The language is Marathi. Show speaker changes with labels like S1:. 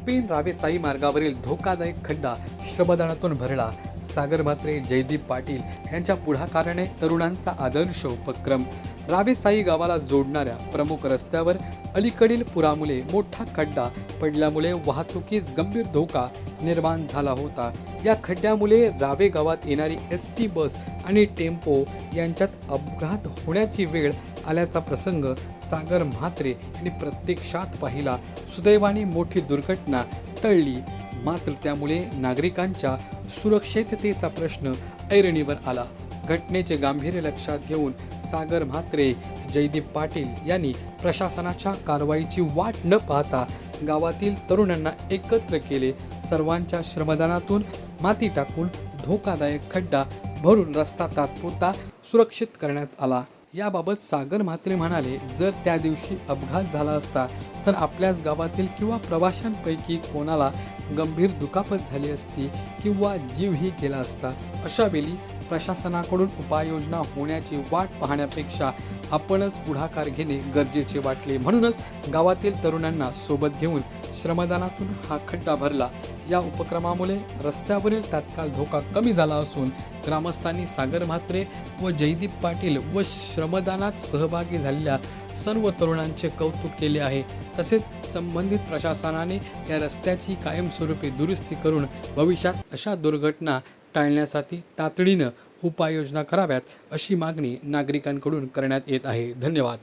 S1: पेण रावे साई मार्गावरील धोकादायक खड्डा श्रमदानातून भरला। सागर म्हात्रे, जयदीप पाटील यांच्या पुढाकाराने तरुणांचा आदर्श उपक्रम। रावे साई गावाला जोडणाऱ्या प्रमुख रस्त्यावर अलीकडील पुरामुळे मोठा खड्डा पडल्यामुळे वाहतुकीस गंभीर धोका निर्माण झाला होता। या खड्ड्यामुळे रावे गावात येणारी एसटी बस आणि टेम्पो यांच्यात अपघात होण्याची वेळ आल्याचा प्रसंग सागर म्हात्रे यांनी प्रत्यक्षात पाहिला। सुदैवाने मोठी दुर्घटना टळली, मात्र त्यामुळे नागरिकांच्या सुरक्षिततेचा प्रश्न ऐरणीवर आला। घटनेचे गांभीर्य लक्षात घेऊन सागर म्हात्रे, जयदीप पाटील यांनी प्रशासनाच्या कारवाईची वाट न पाहता गावातील तरुणांना एकत्र केले। सर्वांच्या श्रमदानातून माती टाकून धोकादायक खड्डा भरून रस्ता तात्पुरता सुरक्षित करण्यात आला। याबाबत सागर म्हात्रे म्हणाले, जर त्या दिवशी अपघात झाला असता तर आपल्याच गावातील किंवा प्रवाशांपैकी कोणाला गंभीर दुखापत झाली असती किंवा जीवही गेला असता। अशावेळी प्रशासनाकडून उपाययोजना होण्याची वाट पाहण्यापेक्षा आपणच पुढाकार घेणे गरजेचे वाटले। म्हणूनच गावातील तरुणांना सोबत घेऊन श्रमदानातून हा खड्डा भरला। या उपक्रमामुळे रस्त्यावरील तात्काळ धोका कमी झाला असून ग्रामस्थांनी सागर म्हात्रे व जयदीप पाटील व श्रमदानात सहभागी झालेल्या सर्व तरुणांचे कौतुक केले आहे। तसेच संबंधित प्रशासनाने या रस्त्याची कायमस्वरूपी दुरुस्ती करून भविष्यात अशा दुर्घटना टाळण्यासाठी तातडीनं उपाययोजना कराव्यात अशी मागणी नागरिकांकडून करण्यात येत आहे। धन्यवाद।